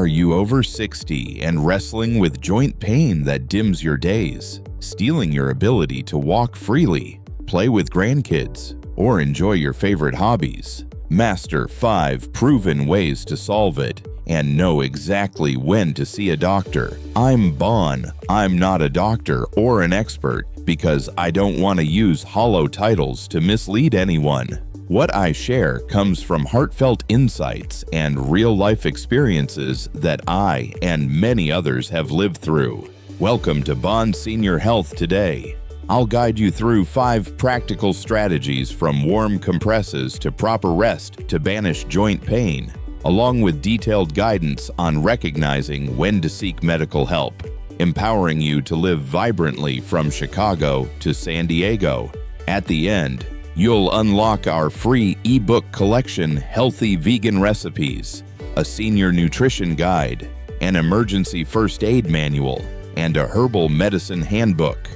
Are you over 60 and wrestling with joint pain that dims your days, stealing your ability to walk freely, play with grandkids, or enjoy your favorite hobbies? Master 5 proven ways to solve it and know exactly when to see a doctor. I'm Bon. I'm not a doctor or an expert because I don't want to use hollow titles to mislead anyone. What I share comes from heartfelt insights and real-life experiences that I and many others have lived through. Welcome to Bon Senior Health today. I'll guide you through 5 practical strategies from warm compresses to proper rest to banish joint pain, along with detailed guidance on recognizing when to seek medical help, empowering you to live vibrantly from Chicago to San Diego. At the end, you'll unlock our free ebook collection, Healthy Vegan Recipes, a senior nutrition guide, an emergency first aid manual, and a herbal medicine handbook.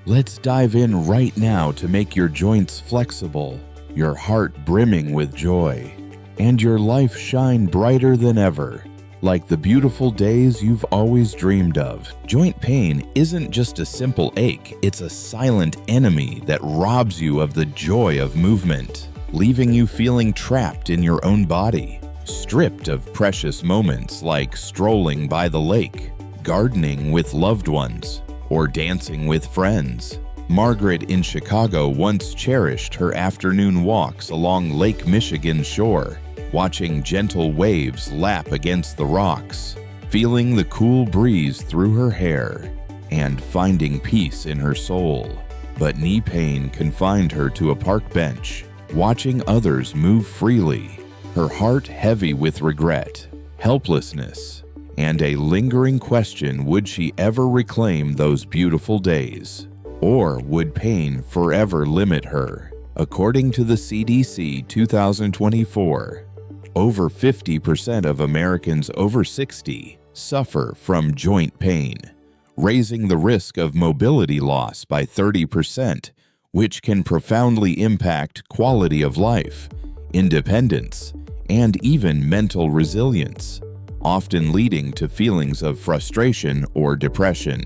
Let's dive in right now to make your joints flexible, your heart brimming with joy, and your life shine brighter than ever, like the beautiful days you've always dreamed of. Joint pain isn't just a simple ache, it's a silent enemy that robs you of the joy of movement, leaving you feeling trapped in your own body, stripped of precious moments like strolling by the lake, gardening with loved ones, or dancing with friends. Margaret in Chicago once cherished her afternoon walks along Lake Michigan's shore, watching gentle waves lap against the rocks, feeling the cool breeze through her hair, and finding peace in her soul. But knee pain confined her to a park bench, watching others move freely, her heart heavy with regret, helplessness, and a lingering question: would she ever reclaim those beautiful days? Or would pain forever limit her? According to the CDC 2024, over 50% of Americans over 60 suffer from joint pain, raising the risk of mobility loss by 30%, which can profoundly impact quality of life, independence, and even mental resilience, often leading to feelings of frustration or depression.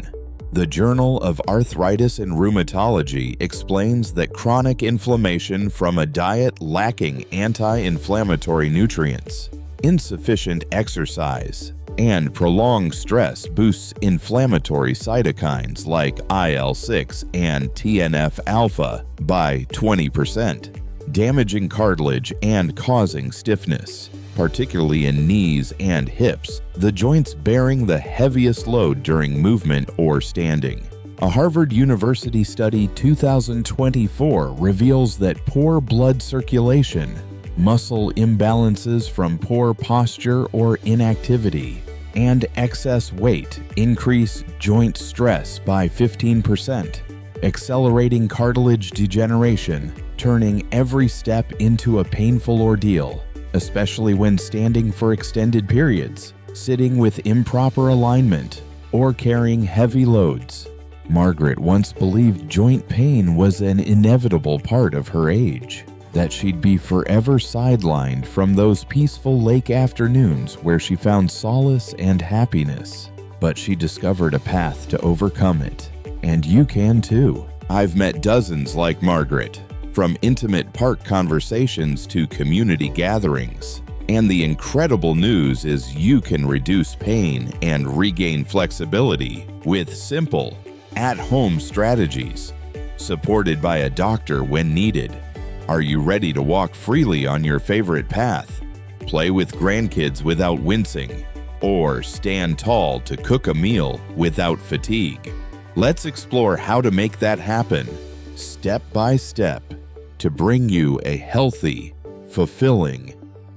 The Journal of Arthritis and Rheumatology explains that chronic inflammation from a diet lacking anti-inflammatory nutrients, insufficient exercise, and prolonged stress boosts inflammatory cytokines like IL-6 and TNF-alpha by 20%, damaging cartilage and causing stiffness, particularly in knees and hips, the joints bearing the heaviest load during movement or standing. A Harvard University study 2024 reveals that poor blood circulation, muscle imbalances from poor posture or inactivity, and excess weight increase joint stress by 15%, accelerating cartilage degeneration, turning every step into a painful ordeal, especially when standing for extended periods, sitting with improper alignment, or carrying heavy loads. Margaret once believed joint pain was an inevitable part of her age, that she'd be forever sidelined from those peaceful lake afternoons where she found solace and happiness. But she discovered a path to overcome it, and you can too. I've met dozens like Margaret, from intimate park conversations to community gatherings. And the incredible news is you can reduce pain and regain flexibility with simple, at-home strategies, supported by a doctor when needed. Are you ready to walk freely on your favorite path, play with grandkids without wincing, or stand tall to cook a meal without fatigue? Let's explore how to make that happen, step by step, to bring you a healthy, fulfilling,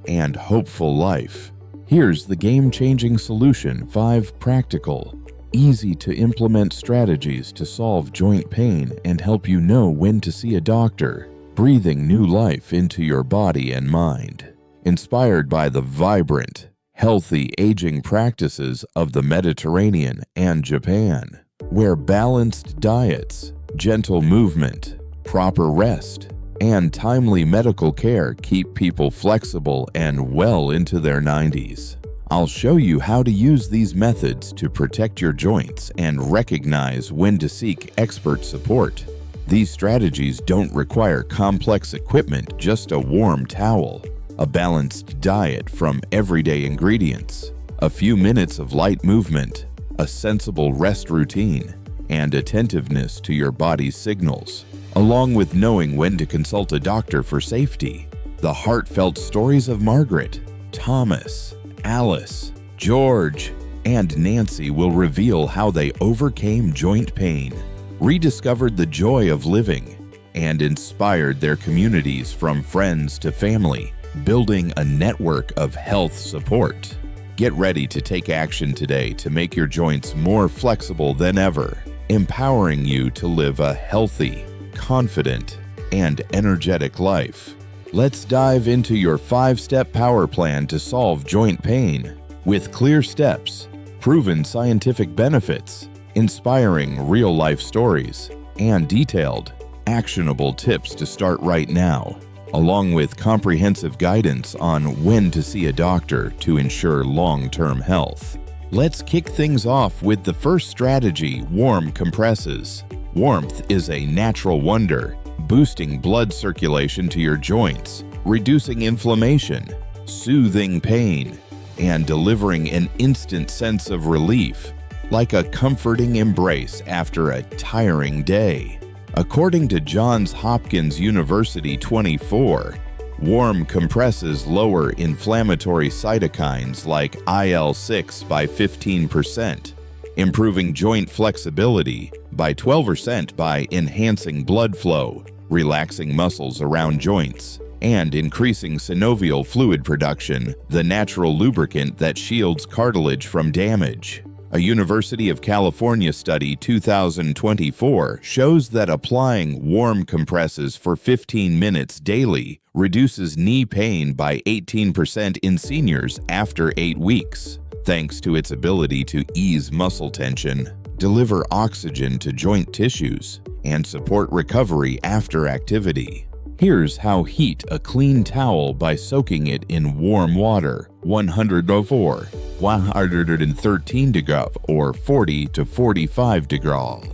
and hopeful life. Here's the game-changing solution: 5 practical, easy-to-implement strategies to solve joint pain and help you know when to see a doctor, breathing new life into your body and mind. Inspired by the vibrant, healthy aging practices of the Mediterranean and Japan, where balanced diets, gentle movement, proper rest, and timely medical care keep people flexible and well into their 90s. I'll show you how to use these methods to protect your joints and recognize when to seek expert support. These strategies don't require complex equipment, just a warm towel, a balanced diet from everyday ingredients, a few minutes of light movement, a sensible rest routine, and attentiveness to your body's signals, along with knowing when to consult a doctor for safety. The heartfelt stories of Margaret, Thomas, Alice, George, and Nancy will reveal how they overcame joint pain, rediscovered the joy of living, and inspired their communities from friends to family, building a network of health support. Get ready to take action today to make your joints more flexible than ever, empowering you to live a healthy, confident, and energetic life. Let's dive into your 5-step power plan to solve joint pain with clear steps, proven scientific benefits, inspiring real-life stories, and detailed, actionable tips to start right now, along with comprehensive guidance on when to see a doctor to ensure long-term health. Let's kick things off with the first strategy: warm compresses. Warmth is a natural wonder, boosting blood circulation to your joints, reducing inflammation, soothing pain, and delivering an instant sense of relief, like a comforting embrace after a tiring day. According to Johns Hopkins University 24, warm compresses lower inflammatory cytokines like IL-6 by 15%, improving joint flexibility by 12% by enhancing blood flow, relaxing muscles around joints, and increasing synovial fluid production, the natural lubricant that shields cartilage from damage. A University of California study 2024 shows that applying warm compresses for 15 minutes daily reduces knee pain by 18% in seniors after 8 weeks, thanks to its ability to ease muscle tension, deliver oxygen to joint tissues, and support recovery after activity. Here's how: heat a clean towel by soaking it in warm water, 104, 113 degrees or 40 to 45 degrees.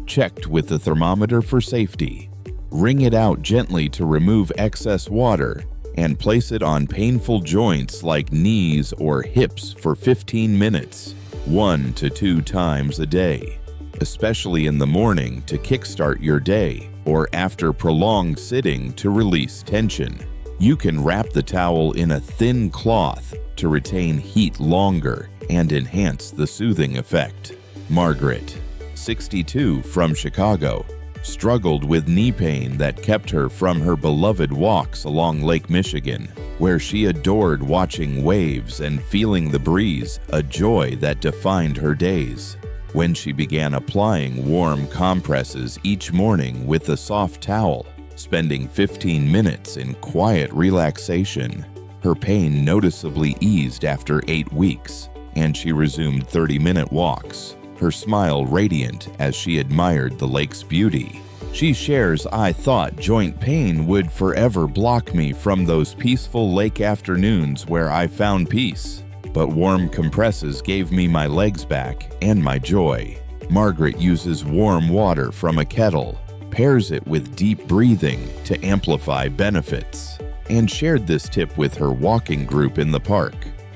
Checked with the thermometer for safety. Wring it out gently to remove excess water and place it on painful joints like knees or hips for 15 minutes, 1 to 2 times a day, especially in the morning to kickstart your day or after prolonged sitting to release tension. You can wrap the towel in a thin cloth to retain heat longer and enhance the soothing effect. Margaret, 62, from Chicago, struggled with knee pain that kept her from her beloved walks along Lake Michigan, where she adored watching waves and feeling the breeze, a joy that defined her days. When she began applying warm compresses each morning with a soft towel, spending 15 minutes in quiet relaxation, her pain noticeably eased after 8 weeks, and she resumed 30-minute walks, her smile radiant as she admired the lake's beauty. She shares, "I thought joint pain would forever block me from those peaceful lake afternoons where I found peace. But warm compresses gave me my legs back and my joy." Margaret uses warm water from a kettle, pairs it with deep breathing to amplify benefits, and shared this tip with her walking group in the park,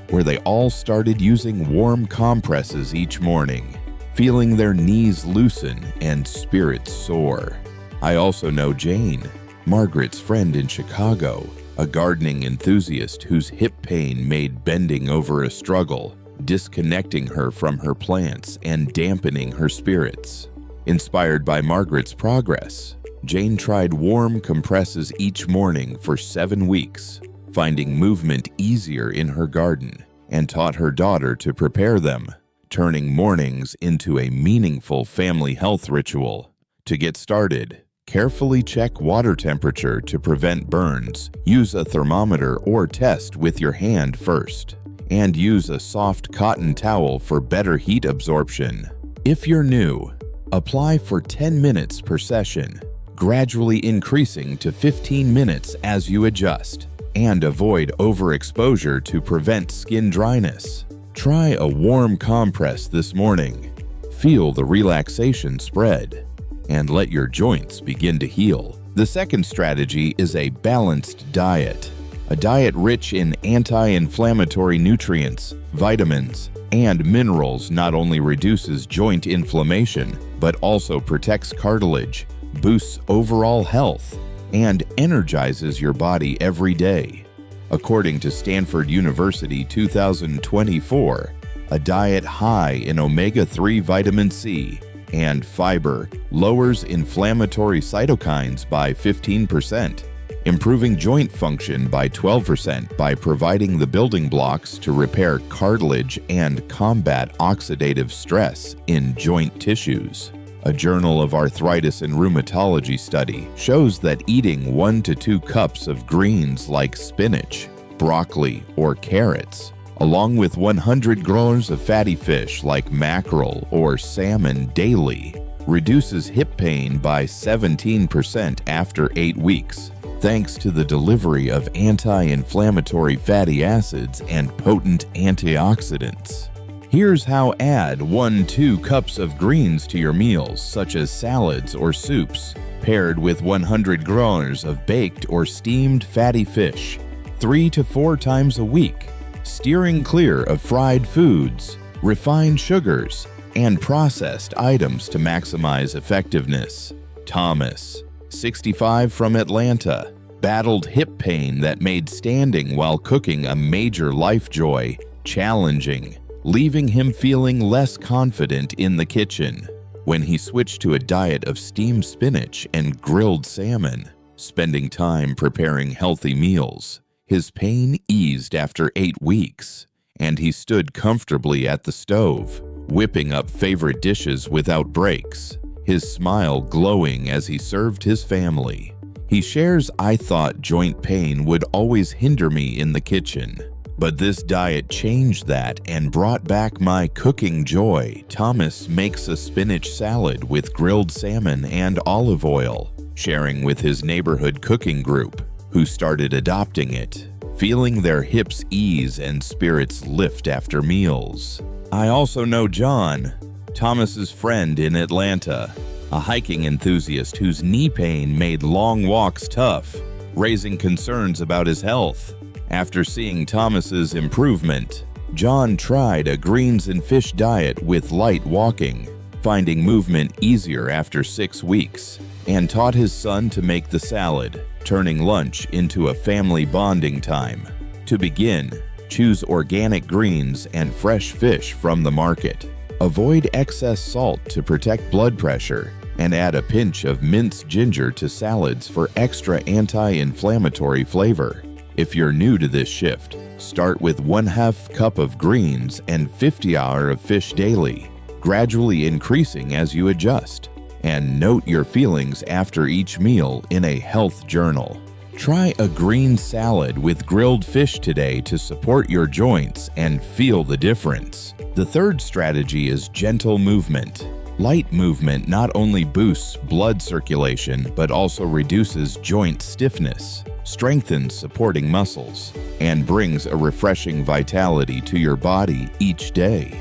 where they all started using warm compresses each morning, feeling their knees loosen and spirits soar. I also know Jane, Margaret's friend in Chicago, a gardening enthusiast whose hip pain made bending over a struggle, disconnecting her from her plants and dampening her spirits. Inspired by Margaret's progress, Jane tried warm compresses each morning for 7 weeks, finding movement easier in her garden, and taught her daughter to prepare them, turning mornings into a meaningful family health ritual. To get started, carefully check water temperature to prevent burns, use a thermometer or test with your hand first, and use a soft cotton towel for better heat absorption. If you're new, apply for 10 minutes per session, gradually increasing to 15 minutes as you adjust. and avoid overexposure to prevent skin dryness. Try a warm compress this morning. Feel the relaxation spread, and let your joints begin to heal. The second strategy is a balanced diet. A diet rich in anti-inflammatory nutrients, vitamins, and minerals not only reduces joint inflammation, but also protects cartilage, boosts overall health, and energizes your body every day. According to Stanford University 2024, a diet high in omega-3 vitamin C and fiber lowers inflammatory cytokines by 15%, improving joint function by 12% by providing the building blocks to repair cartilage and combat oxidative stress in joint tissues. A Journal of Arthritis and Rheumatology study shows that eating 1 to 2 cups of greens like spinach, broccoli, or carrots, along with 100 grams of fatty fish like mackerel or salmon daily, reduces hip pain by 17% after 8 weeks, thanks to the delivery of anti-inflammatory fatty acids and potent antioxidants. Here's how: add 1-2 cups of greens to your meals, such as salads or soups, paired with 100 grams of baked or steamed fatty fish, 3 to 4 times a week, steering clear of fried foods, refined sugars, and processed items to maximize effectiveness. Thomas, 65, from Atlanta, battled hip pain that made standing while cooking a major life joy challenging, leaving him feeling less confident in the kitchen. When he switched to a diet of steamed spinach and grilled salmon, spending time preparing healthy meals, his pain eased after 8 weeks, and he stood comfortably at the stove, whipping up favorite dishes without breaks, his smile glowing as he served his family. He shares, "I thought joint pain would always hinder me in the kitchen, but this diet changed that and brought back my cooking joy." Thomas makes a spinach salad with grilled salmon and olive oil, sharing with his neighborhood cooking group, who started adopting it, feeling their hips ease and spirits lift after meals. I also know John, Thomas's friend in Atlanta, a hiking enthusiast whose knee pain made long walks tough, raising concerns about his health. After seeing Thomas's improvement, John tried a greens and fish diet with light walking, finding movement easier after 6 weeks, and taught his son to make the salad, turning lunch into a family bonding time. To begin, choose organic greens and fresh fish from the market. Avoid excess salt to protect blood pressure, and add a pinch of minced ginger to salads for extra anti-inflammatory flavor. If you're new to this shift, start with 1/2 cup of greens and 50 hours of fish daily, gradually increasing as you adjust. And note your feelings after each meal in a health journal. Try a green salad with grilled fish today to support your joints and feel the difference. The third strategy is gentle movement. Light movement not only boosts blood circulation but also reduces joint stiffness, strengthens supporting muscles, and brings a refreshing vitality to your body each day.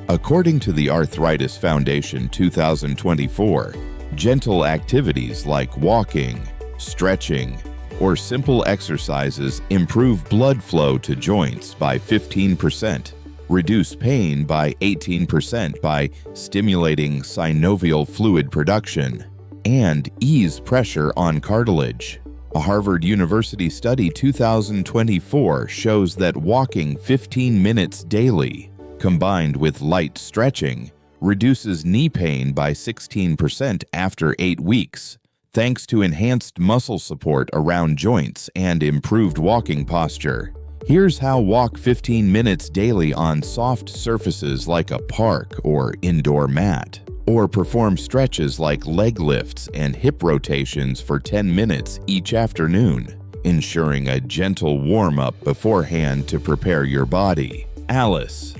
According to the Arthritis Foundation 2024, gentle activities like walking, stretching, or simple exercises improve blood flow to joints by 15%, reduce pain by 18% by stimulating synovial fluid production, and ease pressure on cartilage. A Harvard University study 2024 shows that walking 15 minutes daily, combined with light stretching, reduces knee pain by 16% after 8 weeks, thanks to enhanced muscle support around joints and improved walking posture. Here's how: walk 15 minutes daily on soft surfaces like a park or indoor mat, or perform stretches like leg lifts and hip rotations for 10 minutes each afternoon, ensuring a gentle warm-up beforehand to prepare your body. Alice,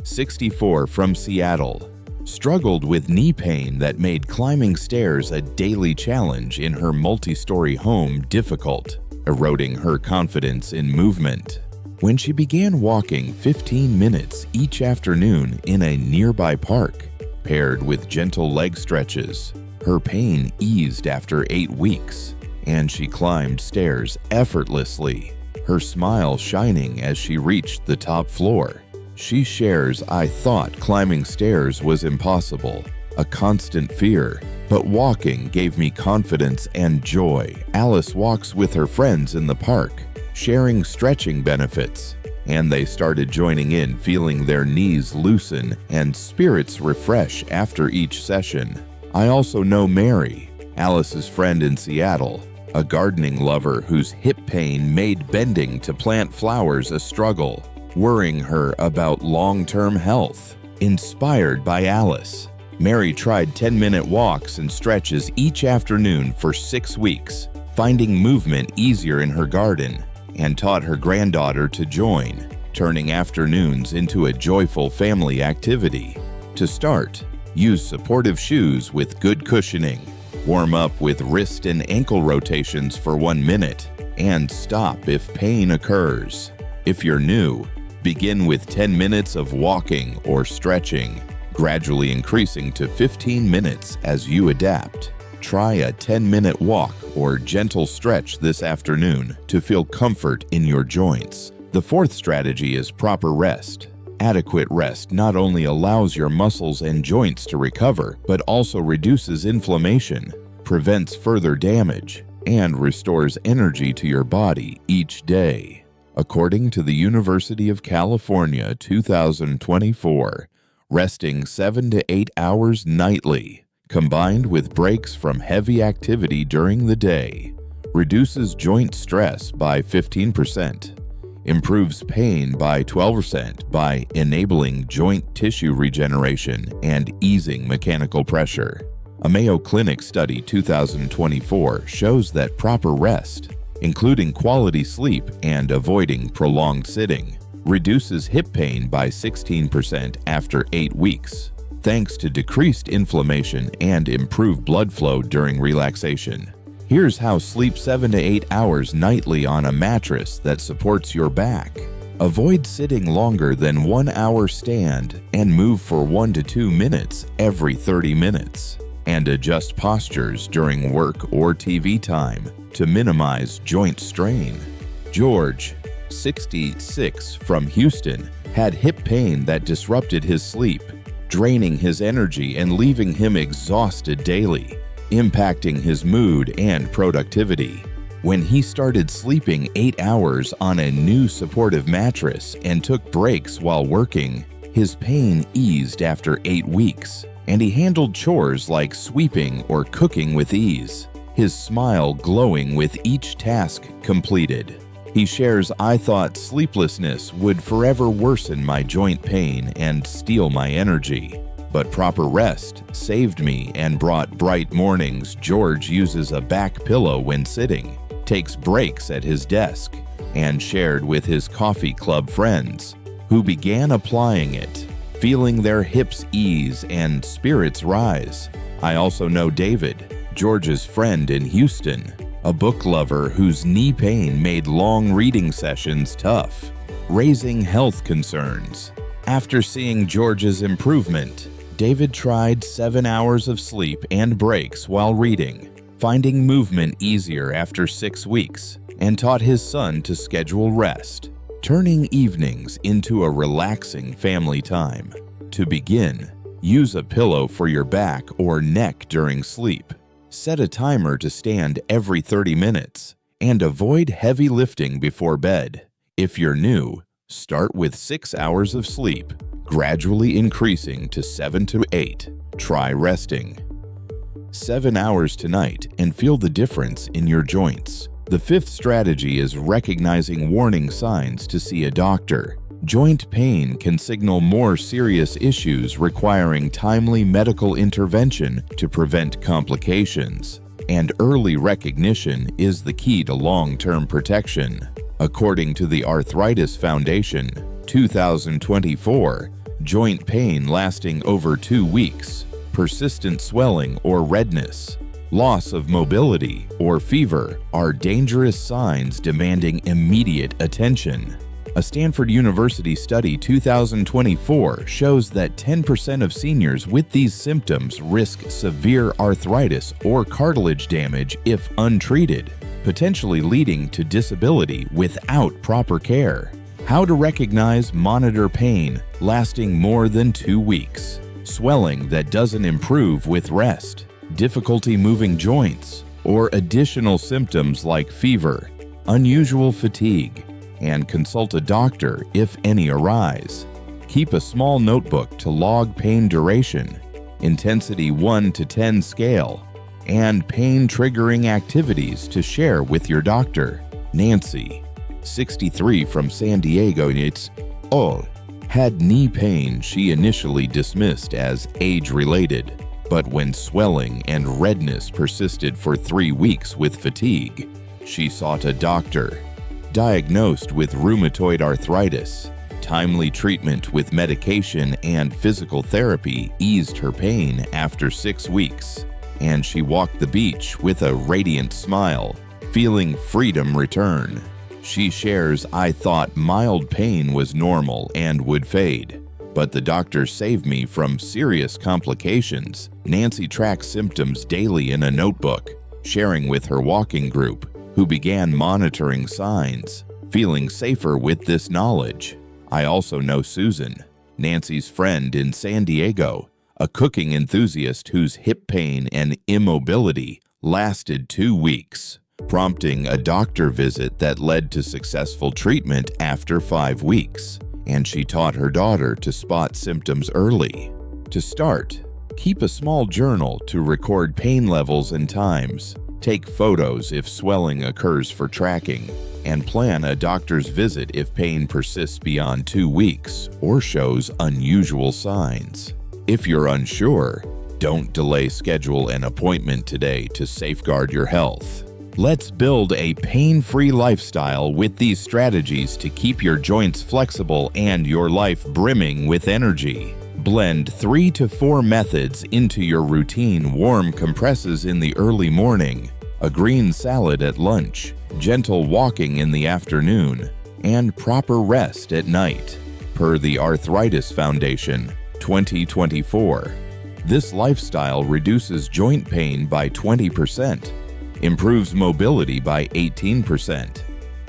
64, from Seattle, struggled with knee pain that made climbing stairs a daily challenge in her multi-story home difficult. eroding her confidence in movement. When she began walking 15 minutes each afternoon in a nearby park, paired with gentle leg stretches, her pain eased after 8 weeks, and she climbed stairs effortlessly, her smile shining as she reached the top floor. She shares, "I thought climbing stairs was impossible, a constant fear, but walking gave me confidence and joy." Alice walks with her friends in the park, sharing stretching benefits, and they started joining in, feeling their knees loosen and spirits refresh after each session. I also know Mary, Alice's friend in Seattle, a gardening lover whose hip pain made bending to plant flowers a struggle, worrying her about long-term health. Inspired by Alice, Mary tried 10-minute walks and stretches each afternoon for 6 weeks, finding movement easier in her garden, and taught her granddaughter to join, turning afternoons into a joyful family activity. To start, use supportive shoes with good cushioning, warm up with wrist and ankle rotations for 1 minute, and stop if pain occurs. If you're new, begin with 10 minutes of walking or stretching, gradually increasing to 15 minutes as you adapt. Try a 10-minute walk or gentle stretch this afternoon to feel comfort in your joints. The fourth strategy is proper rest. Adequate rest not only allows your muscles and joints to recover, but also reduces inflammation, prevents further damage, and restores energy to your body each day. According to the University of California 2024, resting 7 to 8 hours nightly, combined with breaks from heavy activity during the day, reduces joint stress by 15%, improves pain by 12% by enabling joint tissue regeneration and easing mechanical pressure. A Mayo Clinic study 2024 shows that proper rest, including quality sleep and avoiding prolonged sitting, reduces hip pain by 16% after 8 weeks, thanks to decreased inflammation and improved blood flow during relaxation. Here's how sleep 7 to 8 hours nightly on a mattress that supports your back. Avoid sitting longer than 1 hour stand and move for 1 to 2 minutes every 30 minutes. And adjust postures during work or TV time to minimize joint strain. George, 66, from Houston, had hip pain that disrupted his sleep, draining his energy and leaving him exhausted daily, impacting his mood and productivity. When he started sleeping 8 hours on a new supportive mattress and took breaks while working, his pain eased after 8 weeks, and he handled chores like sweeping or cooking with ease, his smile glowing with each task completed. He shares, "I thought sleeplessness would forever worsen my joint pain and steal my energy, but proper rest saved me and brought bright mornings." George uses a back pillow when sitting, takes breaks at his desk, and shared with his coffee club friends, who began applying it, feeling their hips ease and spirits rise. I also know David, George's friend in Houston, a book lover whose knee pain made long reading sessions tough, raising health concerns. After seeing George's improvement, David tried 7 hours of sleep and breaks while reading, finding movement easier after 6 weeks, and taught his son to schedule rest, turning evenings into a relaxing family time. To begin, use a pillow for your back or neck during sleep. Set a timer to stand every 30 minutes, and avoid heavy lifting before bed. If you're new, start with 6 hours of sleep, gradually increasing to 7 to 8. Try resting 7 hours tonight and feel the difference in your joints. The fifth strategy is recognizing warning signs to see a doctor. Joint pain can signal more serious issues requiring timely medical intervention to prevent complications, and early recognition is the key to long-term protection. According to the Arthritis Foundation, 2024, joint pain lasting over 2 weeks, persistent swelling or redness, loss of mobility, or fever are dangerous signs demanding immediate attention. A Stanford University study 2024 shows that 10% of seniors with these symptoms risk severe arthritis or cartilage damage if untreated, potentially leading to disability without proper care. How to recognize monitor pain lasting more than 2 weeks, swelling that doesn't improve with rest, difficulty moving joints, or additional symptoms like fever, unusual fatigue, and consult a doctor if any arise. Keep a small notebook to log pain duration, intensity 1 to 10 scale, and pain-triggering activities to share with your doctor. Nancy, 63 from San Diego, had knee pain she initially dismissed as age-related, but when swelling and redness persisted for 3 weeks with fatigue, she sought a doctor. Diagnosed with rheumatoid arthritis, timely treatment with medication and physical therapy eased her pain after 6 weeks, and she walked the beach with a radiant smile, feeling freedom return. She shares, "I thought mild pain was normal and would fade, but the doctor saved me from serious complications." Nancy tracks symptoms daily in a notebook, sharing with her walking group, who began monitoring signs, feeling safer with this knowledge. I also know Susan, Nancy's friend in San Diego, a cooking enthusiast whose hip pain and immobility lasted 2 weeks, prompting a doctor visit that led to successful treatment after 5 weeks, and she taught her daughter to spot symptoms early. To start, keep a small journal to record pain levels and times. Take photos if swelling occurs for tracking, and plan a doctor's visit if pain persists beyond 2 weeks or shows unusual signs. If you're unsure, don't delay. Schedule an appointment today to safeguard your health. Let's build a pain-free lifestyle with these strategies to keep your joints flexible and your life brimming with energy. Blend 3 to 4 methods into your routine: warm compresses in the early morning, a green salad at lunch, gentle walking in the afternoon, and proper rest at night, per the Arthritis Foundation, 2024. This lifestyle reduces joint pain by 20%, improves mobility by 18%,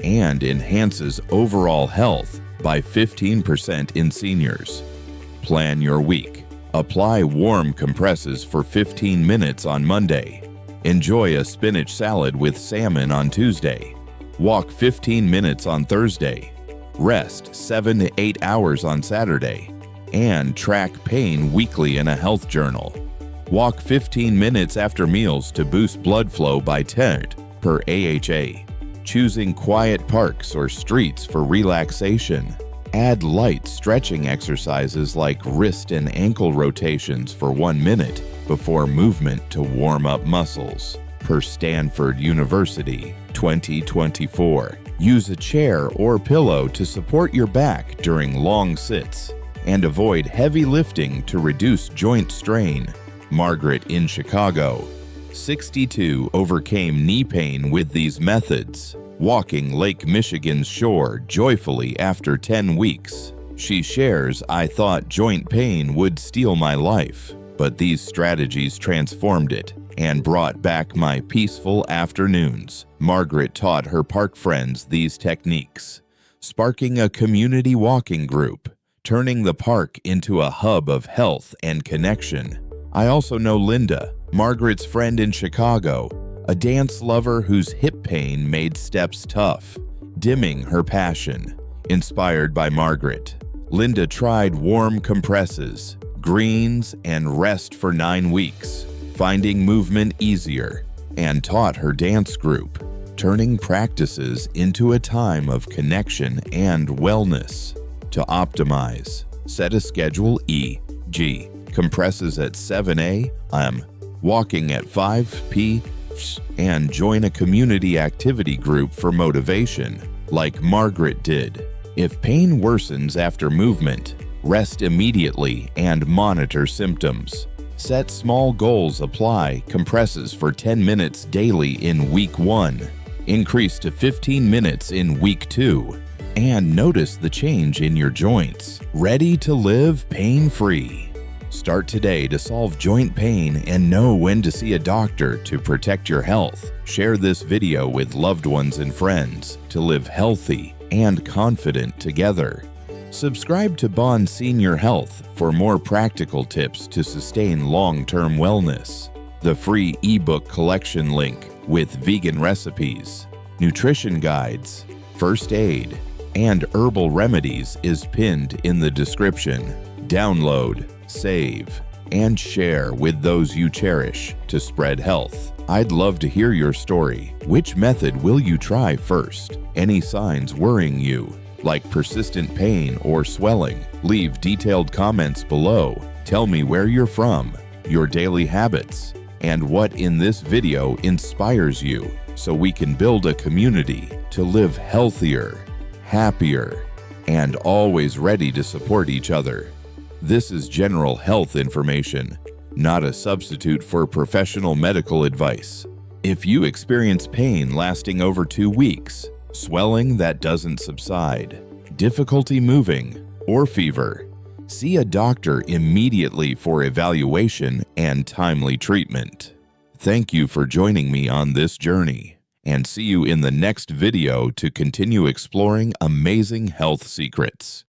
and enhances overall health by 15% in seniors. Plan your week. Apply warm compresses for 15 minutes on Monday. Enjoy a spinach salad with salmon on Tuesday. Walk 15 minutes on Thursday. Rest 7 to 8 hours on Saturday. And track pain weekly in a health journal. Walk 15 minutes after meals to boost blood flow by 10 per AHA. Choosing quiet parks or streets for relaxation. Add light stretching exercises like wrist and ankle rotations for 1 minute before movement to warm up muscles. Per Stanford University, 2024. Use a chair or pillow to support your back during long sits, and avoid heavy lifting to reduce joint strain. Margaret in Chicago, 62, overcame knee pain with these methods, walking Lake Michigan's shore joyfully after 10 weeks. She shares, "I thought joint pain would steal my life, but these strategies transformed it and brought back my peaceful afternoons." Margaret taught her park friends these techniques, sparking a community walking group, turning the park into a hub of health and connection. I also know Linda, Margaret's friend in Chicago, a dance lover whose hip pain made steps tough, dimming her passion. Inspired by Margaret, Linda tried warm compresses, greens, and rest for 9 weeks, finding movement easier, and taught her dance group, turning practices into a time of connection and wellness. To optimize, set a schedule, e.g., compresses at 7 a.m., walking at 5 p.m., and join a community activity group for motivation, like Margaret did. If pain worsens after movement, rest immediately and monitor symptoms. Set small goals. Apply compresses for 10 minutes daily in week 1. Increase to 15 minutes in week 2. And notice the change in your joints. Ready to live pain-free. Start today to solve joint pain and know when to see a doctor to protect your health. Share this video with loved ones and friends to live healthy and confident together. Subscribe to Bond Senior Health for more practical tips to sustain long-term wellness. The free ebook collection link with vegan recipes, nutrition guides, first aid, and herbal remedies is pinned in the description. Download, save, and share with those you cherish to spread health. I'd love to hear your story. Which method will you try first? Any signs worrying you, like persistent pain or swelling? Leave detailed comments below. Tell me where you're from, your daily habits, and what in this video inspires you so we can build a community to live healthier, happier, and always ready to support each other. This is general health information, not a substitute for professional medical advice. If you experience pain lasting over 2 weeks, swelling that doesn't subside, difficulty moving, or fever, see a doctor immediately for evaluation and timely treatment. Thank you for joining me on this journey, and see you in the next video to continue exploring amazing health secrets.